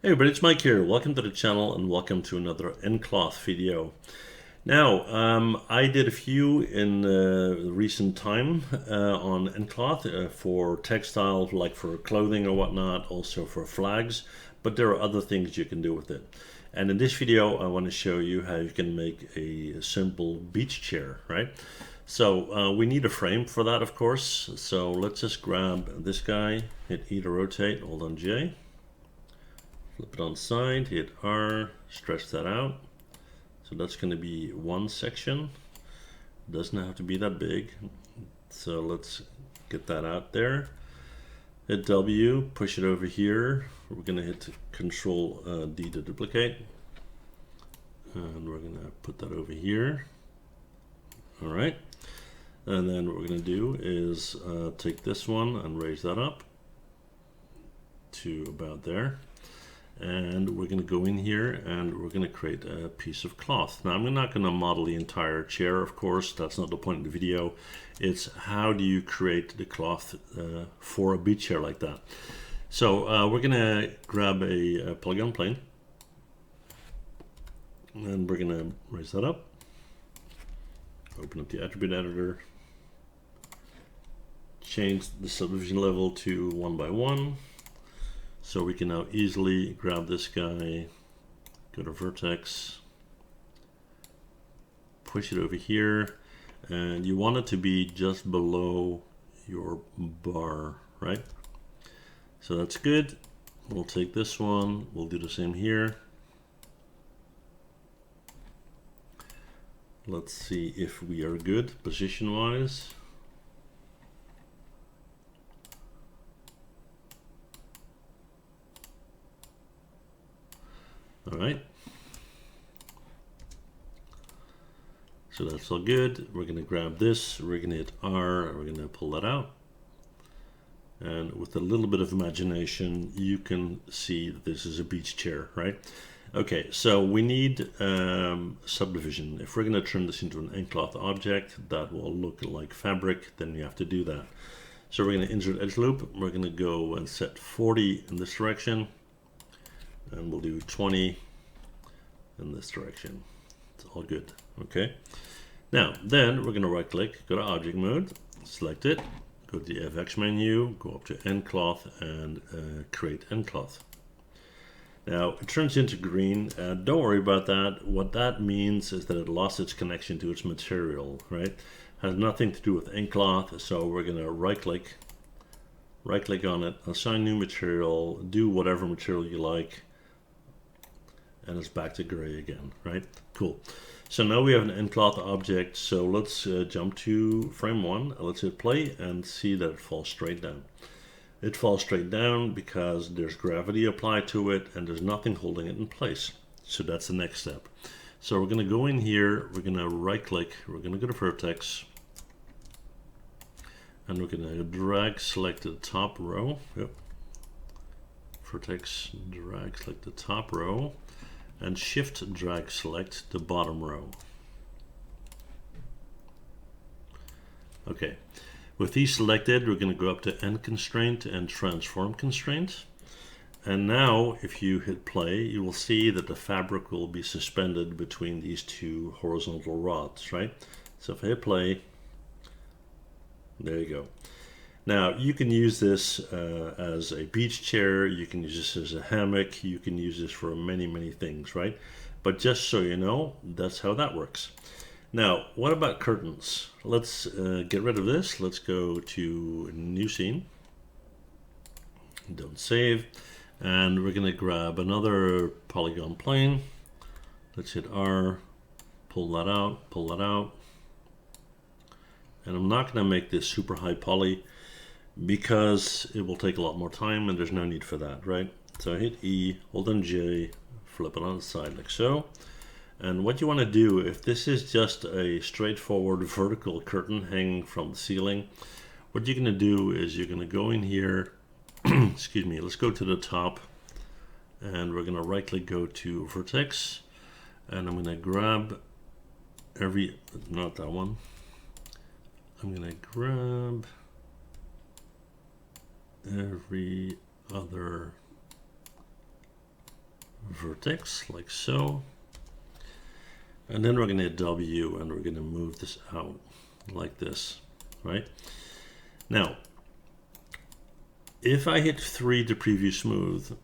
Hey everybody, it's Mike here. Welcome to the channel and welcome to another nCloth video. Now, I did a few in recent time on nCloth for textiles, like for clothing or whatnot, also for flags, but there are other things you can do with it. And in this video, I want to show you how you can make a simple beach chair, right? So we need a frame for that, of course. So let's just grab this guy, hit E to rotate, hold on J. Flip it on side, hit R, stretch that out. So that's going to be one section. Doesn't have to be that big. So let's get that out there. Hit W, push it over here. We're going to hit Control D to duplicate. And we're going to put that over here. All right. And then what we're going to do is take this one and raise that up to about there. And we're going to go in here and we're going to create a piece of cloth. Now, I'm not going to model the entire chair, of course. That's not the point of the video. It's how do you create the cloth for a beach chair like that. So we're going to grab a polygon plane. And we're going to raise that up. Open up the attribute editor. Change the subdivision level to 1 by 1. So we can now easily grab this guy, go to vertex, push it over here, and you want it to be just below your bar, right? So that's good. We'll take this one, we'll do the same here. Let's see if we are good position-wise. All right, so that's all good. We're going to grab this, we're going to hit R, and we're going to pull that out. And with a little bit of imagination, you can see that this is a beach chair, right? Okay, so we need subdivision. If we're going to turn this into an nCloth object that will look like fabric, then we have to do that. So we're going to insert edge loop. We're going to go and set 40 in this direction. And we'll do 20 in this direction. It's all good. Okay. Now, then we're going to right click, go to object mode, select it, go to the FX menu, go up to nCloth and create nCloth. Now it turns into green. Don't worry about that. What that means is that it lost its connection to its material, right? Has nothing to do with nCloth. So we're going to right click on it, assign new material, do whatever material you like. And it's back to gray again, right? Cool. So now we have an nCloth object. So let's jump to frame 1. Let's hit play and see that it falls straight down. It falls straight down because there's gravity applied to it and there's nothing holding it in place. So that's the next step. So we're going to go in here. We're going to right click. We're going to go to vertex. And we're going to drag select the top row. Yep. Vertex, drag select the top row. And shift drag select the bottom row. Okay, with these selected, we're going to go up to end constraint and transform constraint. And now if you hit play, you will see that the fabric will be suspended between these two horizontal rods, right? So if I hit play, there you go. Now you can use this as a beach chair, you can use this as a hammock, you can use this for many things, right? But just so you know, that's how that works. Now, what about curtains? Let's get rid of this. Let's go to new scene. Don't save. And we're going to grab another polygon plane. Let's hit R, pull that out. And I'm not going to make this super high poly. because it will take a lot more time and there's no need for that, right? So I hit E, hold on J, flip it on the side like so. And what you want to do, if this is just a straightforward vertical curtain hanging from the ceiling, what you're going to do is you're going to go in here, excuse me, let's go to the top, and we're going to right click, go to vertex, and I'm going to grab not that one, I'm going to grab every other vertex like so. And then we're going to hit W and we're going to move this out like this, right? Now, if I hit 3 to preview smooth,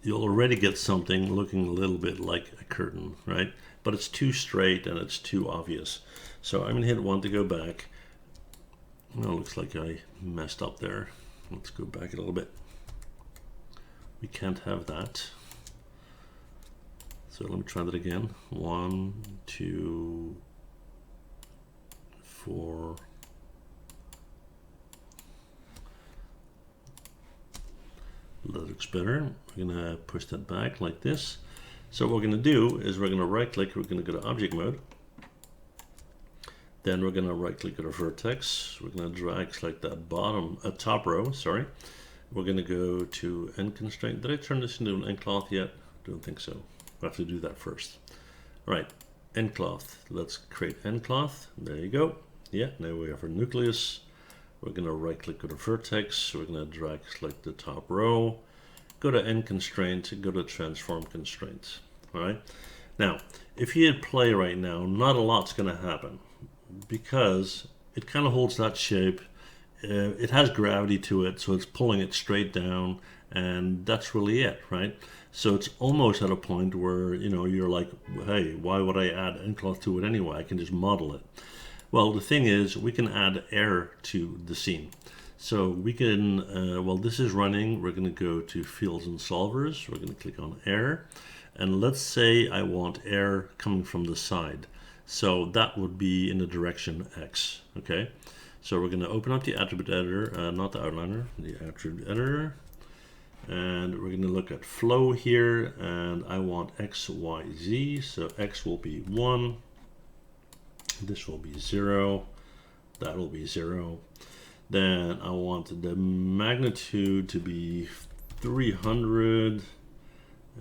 you'll already get something looking a little bit like a curtain, right? But it's too straight and it's too obvious. So I'm going to hit 1 to go back. Well, looks like I messed up there. Let's go back a little bit. We can't have that. So let me try that again. 1, 2, 4. That looks better. We're going to push that back like this. So what we're going to do is we're going to right click, we're going to go to object mode. Then we're going to right click at a vertex. We're going to drag select that top row, sorry. We're going to go to end constraint. Did I turn this into an nCloth yet? Don't think so. We have to do that first. All right, nCloth. Let's create nCloth. There you go. Yeah, now we have our nucleus. We're going to right click at a vertex. We're going to drag select the top row. Go to end constraint, go to transform constraint. All right. Now, if you hit play right now, not a lot's going to happen because it kind of holds that shape. It has gravity to it, so it's pulling it straight down, and that's really it, right? So it's almost at a point where, you know, you're like, hey, why would I add nCloth to it anyway? I can just model it. Well, the thing is, we can add air to the scene. So we can, while this is running, we're going to go to fields and solvers. We're going to click on air. And let's say I want air coming from the side. So that would be in the direction X, okay? So we're going to open up the attribute editor, not the outliner, the attribute editor. And we're going to look at flow here, and I want X, Y, Z. So X will be 1. This will be 0. That will be 0. Then I want the magnitude to be 300.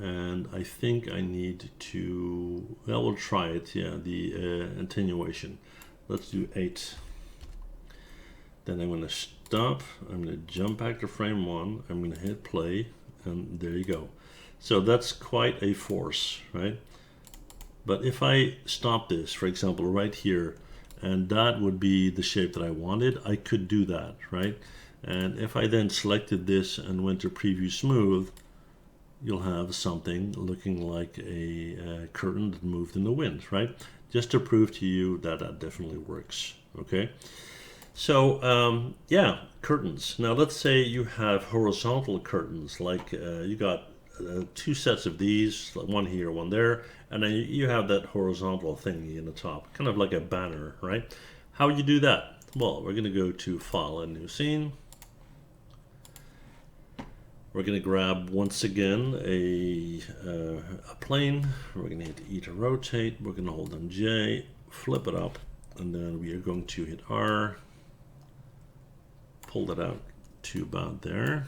And I think I need to, well, we'll try it. Yeah, the attenuation. Let's do 8. Then I'm going to stop. I'm going to jump back to frame 1. I'm going to hit play, and there you go. So that's quite a force, right? But if I stop this, for example, right here, and that would be the shape that I wanted, I could do that, right? And if I then selected this and went to preview smooth, you'll have something looking like a curtain that moved in the wind, right? Just to prove to you that that definitely works, okay? So, yeah, curtains. Now, let's say you have horizontal curtains, like you got 2 sets of these, one here, one there, and then you have that horizontal thingy in the top, kind of like a banner, right? How would you do that? Well, we're going to go to File and New Scene. We're going to grab, once again, a plane. We're going to hit E to rotate. We're going to hold on J, flip it up, and then we are going to hit R, pull that out to about there.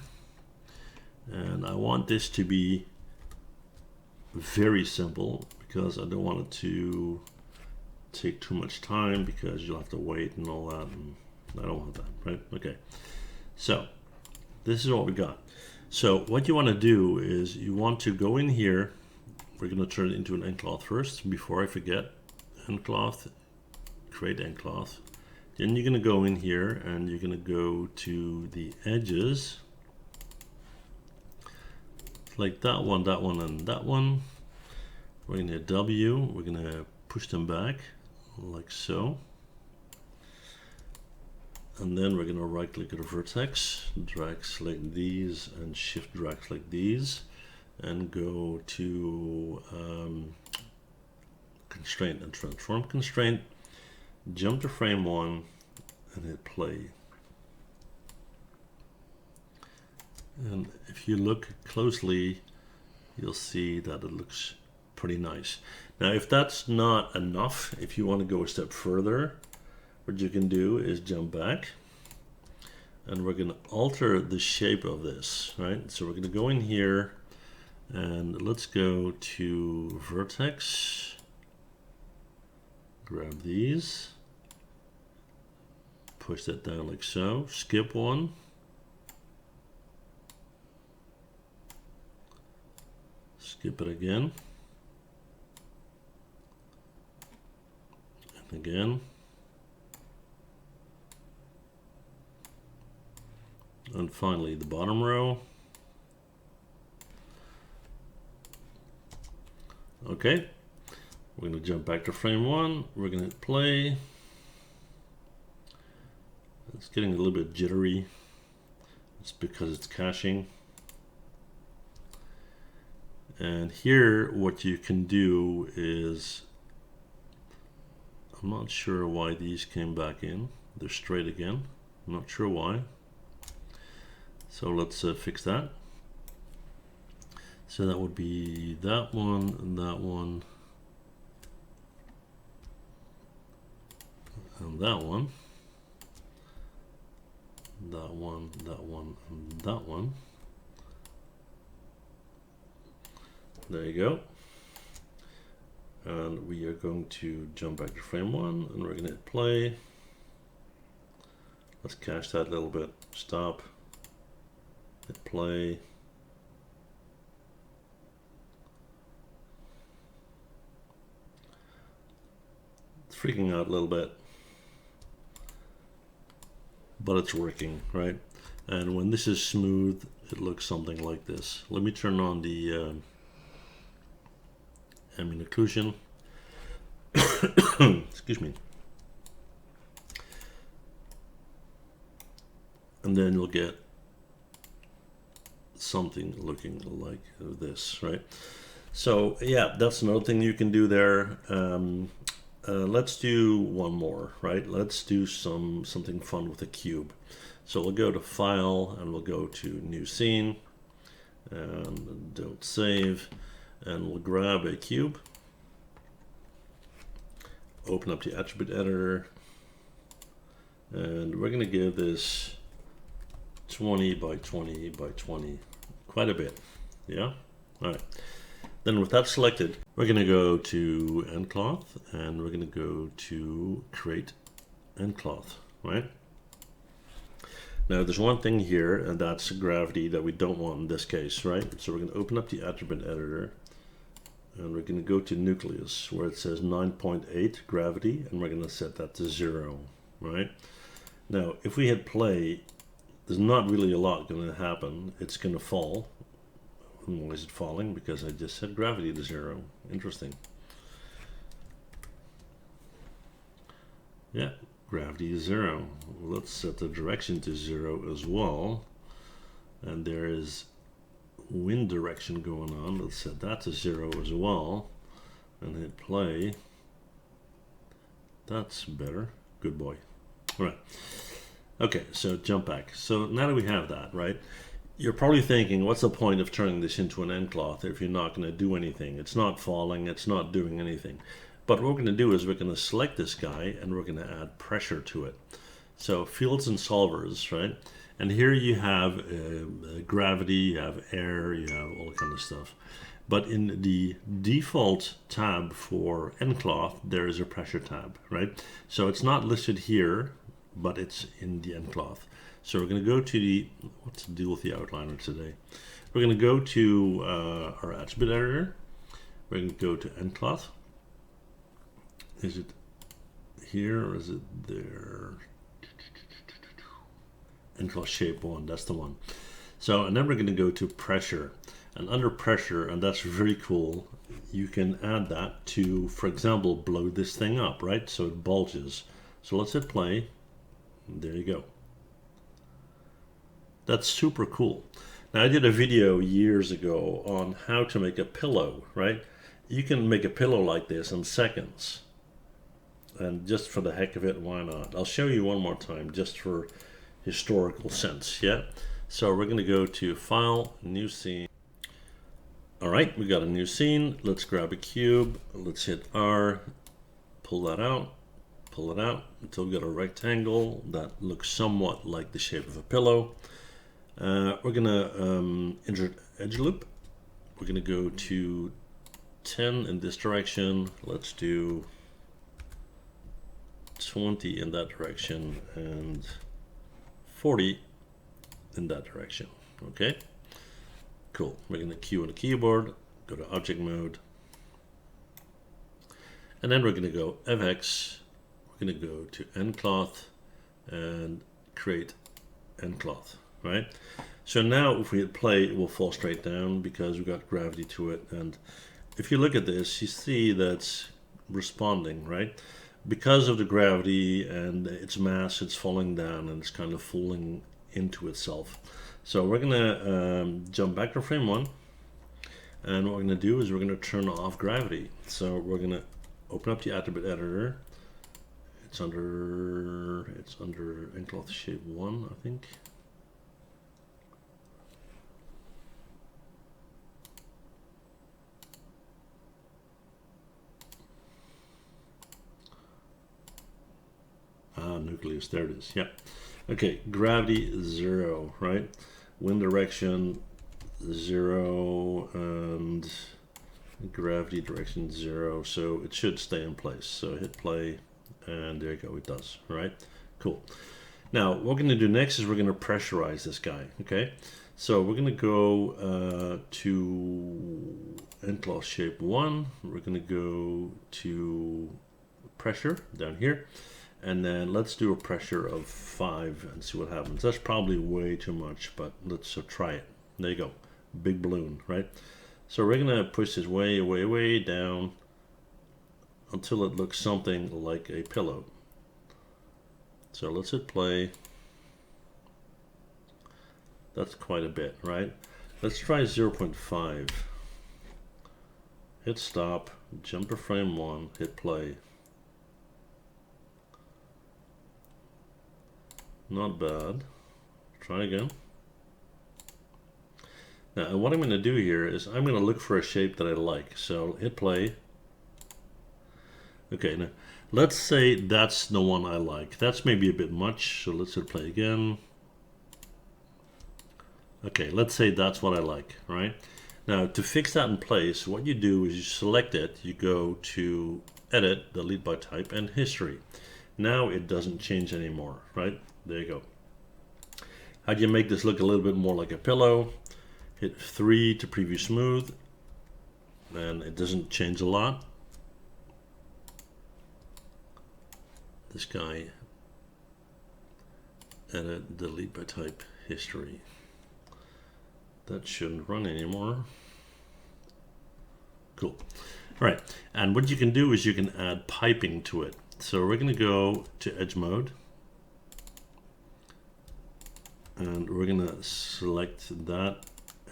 And I want this to be very simple because I don't want it to take too much time because you'll have to wait and all that. And I don't want that, right? Okay. So this is what we got. So what you want to do is you want to go in here. We're going to turn it into an nCloth first before I forget. nCloth, create nCloth. Then you're going to go in here and you're going to go to the edges. Like that one, and that one. We're going to hit W. We're going to push them back like so. And then we're going to right click at a vertex, drag select these, and shift drag select these, and go to constraint and transform constraint. Jump to frame 1 and hit play. And if you look closely, you'll see that it looks pretty nice. Now, if that's not enough, if you want to go a step further, what you can do is jump back, and we're going to alter the shape of this, right? So we're going to go in here, and let's go to vertex, grab these, push that down like so, skip one, skip it again, and again, and finally the bottom row. Okay, we're going to jump back to frame one, we're going to hit play. It's getting a little bit jittery. It's because it's caching. And here what you can do is, I'm not sure why these came back in. They're straight again. I'm not sure why. So let's fix that. So that would be that one and that one and that one. That one, and that one. There you go. And we are going to jump back to frame one, and we're going to hit play. Let's cache that a little bit. Stop. Hit play. It's freaking out a little bit, but it's working, right? And when this is smooth, it looks something like this. Let me turn on the ambient occlusion. Excuse me. And then you'll get something looking like this, right? So yeah, that's another thing you can do there. Let's do one more, right? Let's do something fun with a cube. So we'll go to File, and we'll go to New Scene, and don't save, and we'll grab a cube, open up the attribute editor, and we're going to give this 20 by 20 by 20, quite a bit, yeah? All right. Then with that selected, we're going to go to nCloth, and we're going to go to Create nCloth, right? Now there's one thing here, and that's gravity that we don't want in this case, right? So we're going to open up the attribute editor, and we're going to go to nucleus where it says 9.8 gravity, and we're going to set that to 0, right? Now if we hit play, there's not really a lot going to happen. It's going to fall. Why is it falling? Because I just set gravity to 0. Interesting. Yeah, gravity is 0. Let's set the direction to 0 as well. And there is wind direction going on. Let's set that to 0 as well. And hit play. That's better. Good boy. All right. Okay, so jump back. So now that we have that, right? You're probably thinking, what's the point of turning this into an nCloth if you're not going to do anything? It's not falling, it's not doing anything. But what we're going to do is we're going to select this guy, and we're going to add pressure to it. So fields and solvers, right? And here you have gravity, you have air, you have all kind of stuff. But in the default tab for nCloth, there is a pressure tab, right? So it's not listed here, but it's in the nCloth. So we're going to go to the, what's the deal with the outliner today? We're going to go to our attribute editor. We're going to go to nCloth. Is it here or is it there? nCloth shape 1, that's the one. So, and then we're going to go to pressure. And under pressure, and that's very cool, you can add that to, for example, blow this thing up, right? So it bulges. So let's hit play. There you go. That's super cool. Now I did a video years ago on how to make a pillow, right? You can make a pillow like this in seconds. And just for the heck of it, why not? I'll show you one more time just for historical sense, yeah? So we're going to go to File, New Scene. All right, we got a new scene. Let's grab a cube. Let's hit R, pull that out, pull it out until we got a rectangle that looks somewhat like the shape of a pillow. We're going to insert edge loop. We're going to go to 10 in this direction. Let's do 20 in that direction and 40 in that direction. Okay, cool. We're going to Q on the keyboard, go to object mode, and then we're going to go FX. We're going to go to nCloth and create nCloth, right? So now if we hit play, it will fall straight down because we got gravity to it. And if you look at this, you see that's responding, right? Because of the gravity and its mass, it's falling down and it's kind of falling into itself. So we're gonna jump back to frame 1, and what we're gonna do is we're gonna turn off gravity. So we're gonna open up the attribute editor. It's under nCloth shape 1, I think. Nucleus, there it is. Yeah. Okay, gravity 0, right? Wind direction 0 and gravity direction 0, so it should stay in place. So hit play and there you go, it does, right? Cool. Now what we're going to do next is we're going to pressurize this guy. Okay, so we're going to go to nCloth shape 1. We're going to go to pressure down here. And then let's do a pressure of 5 and see what happens. That's probably way too much, but let's try it. There you go. Big balloon, right? So we're going to push this way, way, way down until it looks something like a pillow. So let's hit play. That's quite a bit, right? Let's try 0.5. Hit stop, jump to frame 1, hit play. Not bad. Try again. Now what I'm going to do here is I'm going to look for a shape that I like. So hit play. Okay, now let's say that's the one I like. That's maybe a bit much, so let's hit play again. Okay, let's say that's what I like, right? Now to fix that in place, what you do is you select it, you go to edit, delete by type, and history. Now it doesn't change anymore, right? There you go. How do you make this look a little bit more like a pillow? Hit 3 to preview smooth, and it doesn't change a lot. This guy, edit, delete by type, history. That shouldn't run anymore. Cool. All right, and what you can do is you can add piping to it. So we're going to go to edge mode. And we're going to select that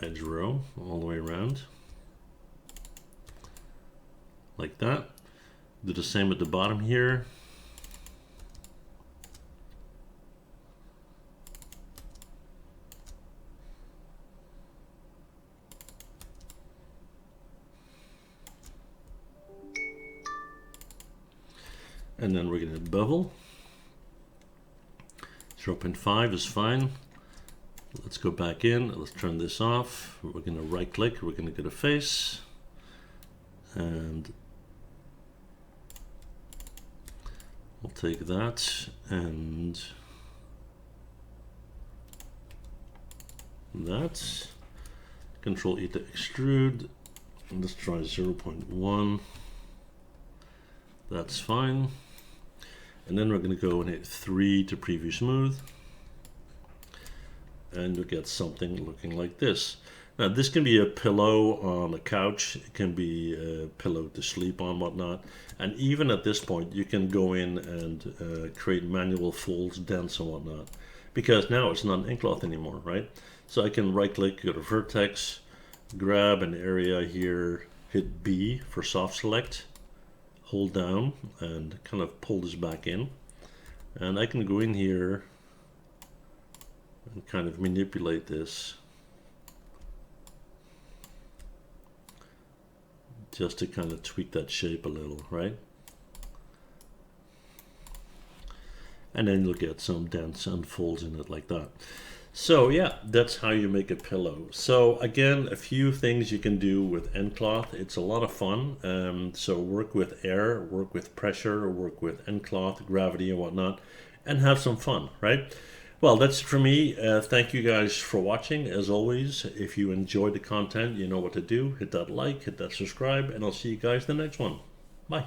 edge row all the way around. Like that. Do the same at the bottom here. And then we're going to bevel. 0.5 is fine. Let's go back in. Let's turn this off. We're going to right click. We're going to go to face. And we'll take that and that. Control E to extrude. And let's try 0.1. That's fine. And then we're going to go and hit 3 to preview smooth. And you'll get something looking like this. Now this can be a pillow on a couch, it can be a pillow to sleep on, whatnot. And even at this point you can go in and create manual folds, dents and whatnot. Because now it's not nCloth anymore, right? So I can right click, go to vertex, grab an area here, hit B for soft select, hold down and kind of pull this back in. And I can go in here and kind of manipulate this just to kind of tweak that shape a little, right? And then you'll get some dents and folds in it like that. So yeah, that's how you make a pillow. So again, a few things you can do with nCloth. It's a lot of fun. So work with air, work with pressure, work with nCloth, gravity and whatnot, and have some fun, right? Well, that's it for me. Thank you guys for watching. As always, if you enjoyed the content, you know what to do. Hit that like, hit that subscribe, and I'll see you guys in the next one. Bye.